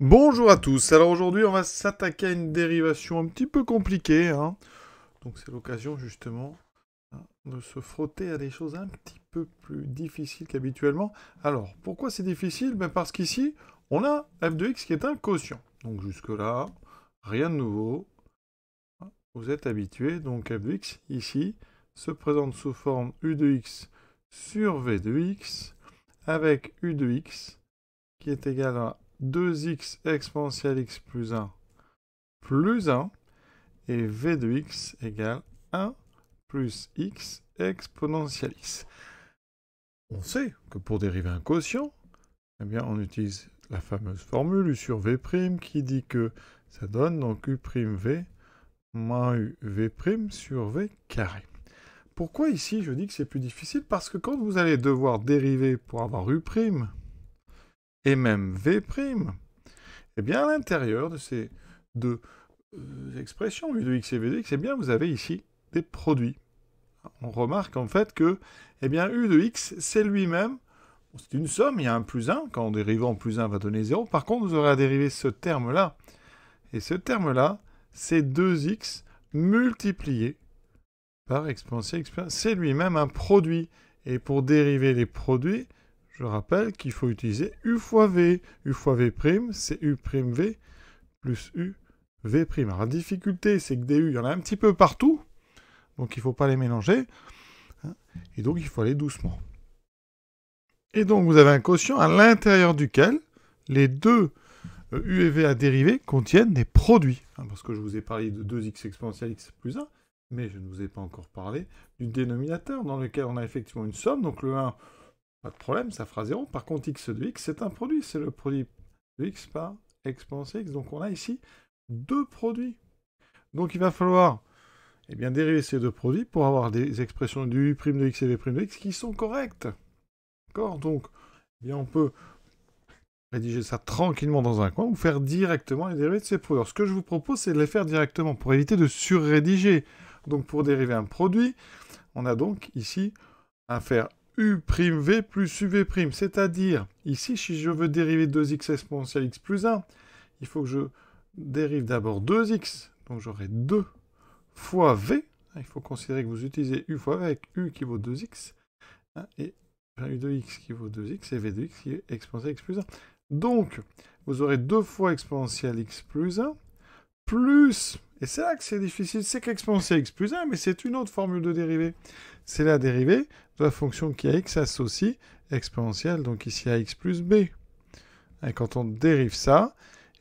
Bonjour à tous. Alors aujourd'hui, on va s'attaquer à une dérivation un petit peu compliquée, hein. Donc c'est l'occasion justement, hein, de se frotter à des choses un petit peu plus difficiles qu'habituellement. Alors, pourquoi c'est difficile? Ben parce qu'ici, on a f de x qui est un quotient. Donc jusque-là, rien de nouveau. Vous êtes habitués. Donc f de x, ici, se présente sous forme u de x sur v de x, avec u de x qui est égal à 2x exponentielle x plus 1, et v de x égale 1 plus x exponentielle x. On sait que pour dériver un quotient, eh bien, on utilise la fameuse formule u sur v' qui dit que ça donne donc u'v moins uv' sur v carré. Pourquoi ici je dis que c'est plus difficile? Parce que quand vous allez devoir dériver pour avoir u' et même v', eh bien à l'intérieur de ces deux expressions, u de x et v de x, eh bien vous avez ici des produits. On remarque en fait que eh bien, u de x, c'est lui-même, c'est une somme, il y a un plus 1, quand on dérive en plus 1 va donner 0. Par contre, vous aurez à dériver ce terme-là. Et ce terme-là, c'est 2x multiplié par exponentielle x. C'est lui-même un produit. Et pour dériver les produits, je rappelle qu'il faut utiliser u fois v. U fois v', c'est u' v plus u v'. Alors la difficulté, c'est que des u, il y en a un petit peu partout. Donc il ne faut pas les mélanger. Et donc il faut aller doucement. Et donc vous avez un quotient à l'intérieur duquel les deux u et v à dériver contiennent des produits. Parce que je vous ai parlé de 2x exponentielle x plus 1, mais je ne vous ai pas encore parlé du dénominateur dans lequel on a effectivement une somme. Donc le 1, pas de problème, ça fera 0. Par contre, x de x, c'est un produit. C'est le produit de x par exponentielle x. Donc on a ici deux produits. Donc il va falloir dériver ces deux produits pour avoir des expressions du u' de x et v' de x qui sont correctes. D'accord? Donc, on peut rédiger ça tranquillement dans un coin ou faire directement les dérivés de ces produits. Alors, ce que je vous propose, c'est de les faire directement pour éviter de surrédiger. Donc, pour dériver un produit, on a donc ici à faire u'v plus uv'. C'est-à-dire, ici, si je veux dériver 2x exponentielle x plus 1, il faut que je dérive d'abord 2x. Donc, j'aurai 2 fois v. Il faut considérer que vous utilisez u fois v avec u qui vaut 2x. Et u de x qui vaut 2x et v de x qui est exponentielle x plus 1. Donc, vous aurez 2 fois exponentielle x plus 1, plus, et c'est là que c'est difficile, c'est qu'exponentielle x plus 1, mais c'est une autre formule de dérivée. C'est la dérivée de la fonction qui a x associe exponentielle, donc ici à x plus b. Et quand on dérive ça,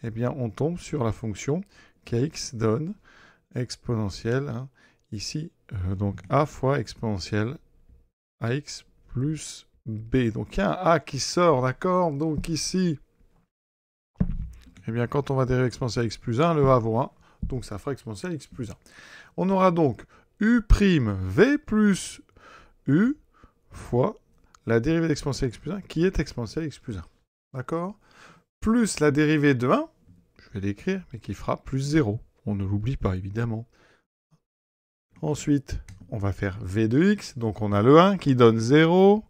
eh bien on tombe sur la fonction qui a x donne exponentielle, ici, donc a fois exponentielle ax plus b. Donc il y a un a qui sort, d'accord? Donc ici, eh bien quand on va dériver exponentielle x plus 1, le a vaut 1. Donc ça fera exponentielle x plus 1. On aura donc u'v plus u fois la dérivée d'exponentielle x plus 1 qui est exponentielle x plus 1. D'accord? Plus la dérivée de 1, je vais l'écrire, mais qui fera plus 0. On ne l'oublie pas, évidemment. Ensuite, on va faire v de x, donc on a le 1 qui donne 0,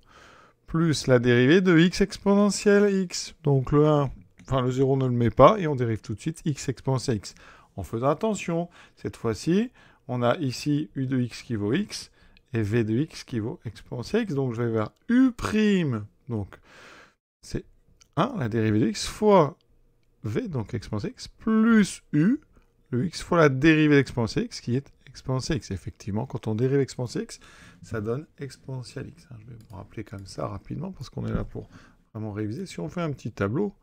plus la dérivée de x exponentielle x. Donc le 1, enfin le 0 ne le met pas, et on dérive tout de suite x exponentielle x. En faisant attention, cette fois-ci, on a ici u de x qui vaut x, et v de x qui vaut exponentielle x. Donc je vais vers u', donc c'est 1, la dérivée de x, fois v, donc exponentielle x, plus u, le x fois la dérivée d'exponentielle x, qui est exponentielle x. Effectivement, quand on dérive exponentielle x, ça donne exponentielle x. Je vais me rappeler comme ça rapidement, parce qu'on est là pour vraiment réviser. Si on fait un petit tableau,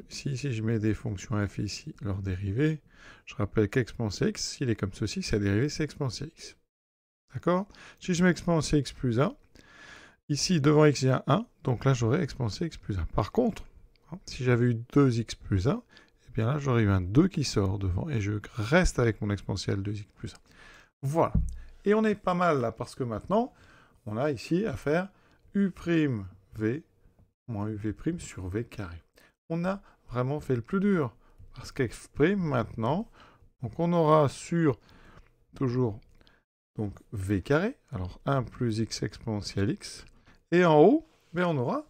si je mets des fonctions f ici, leur dérivée, je rappelle qu'exponentielle x, s'il est comme ceci, sa dérivée, c'est exponentielle x. D'accord? Si je mets exponentielle x plus 1, ici, devant x, il y a 1, donc là, j'aurai exponentielle x plus 1. Par contre, si j'avais eu 2x plus 1, eh bien là, j'aurais eu un 2 qui sort devant, et je reste avec mon exponentielle 2x plus 1. Voilà. Et on est pas mal là, parce que maintenant, on a ici à faire u'v moins uv' sur v carré. On a vraiment fait le plus dur, parce qu'f' maintenant, donc on aura sur, toujours, donc v carré, alors 1 plus x exponentielle x, et en haut, on aura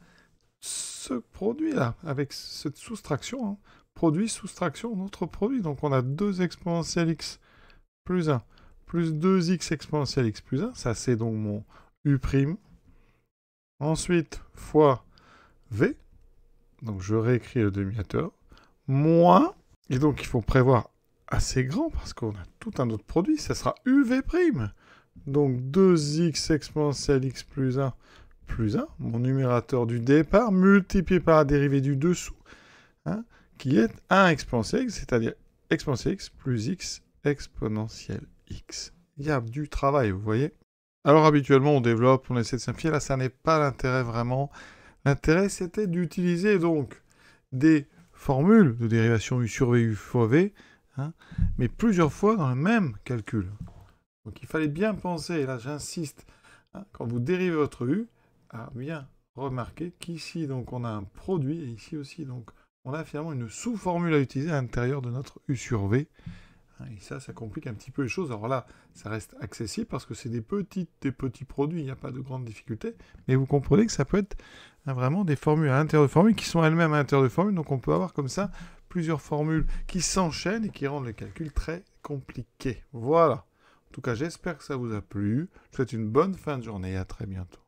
ce produit-là, avec cette soustraction, hein. Produit, soustraction, notre produit. Donc on a 2 exponentielle x plus 1, plus 2x exponentielle x plus 1. Ça, c'est donc mon u'. Ensuite, fois v. Donc je réécris le dénominateur. Moins, et donc il faut prévoir assez grand parce qu'on a tout un autre produit. Ça sera uv'. Donc 2x exponentielle x plus 1 plus 1, mon numérateur du départ, multiplié par la dérivée du dessous, hein, qui est 1 exponentielle x, c'est-à-dire exponentielle x plus x exponentielle x. Il y a du travail, vous voyez. Alors habituellement, on développe, on essaie de simplifier. Là, ça n'est pas l'intérêt vraiment. L'intérêt, c'était d'utiliser donc des formules de dérivation u sur v, u fois v, hein, mais plusieurs fois dans le même calcul. Donc il fallait bien penser, et là j'insiste, hein, quand vous dérivez votre u, à bien remarquer qu'ici donc on a un produit, et ici aussi donc on a finalement une sous-formule à utiliser à l'intérieur de notre u sur v. Et ça complique un petit peu les choses. Alors là, ça reste accessible parce que c'est des petits produits, il n'y a pas de grande difficulté. Mais vous comprenez que ça peut être vraiment des formules à l'intérieur de formules qui sont elles-mêmes à l'intérieur de formules. Donc on peut avoir comme ça plusieurs formules qui s'enchaînent et qui rendent le calcul très compliqué. Voilà. En tout cas, j'espère que ça vous a plu. Je vous souhaite une bonne fin de journée et à très bientôt.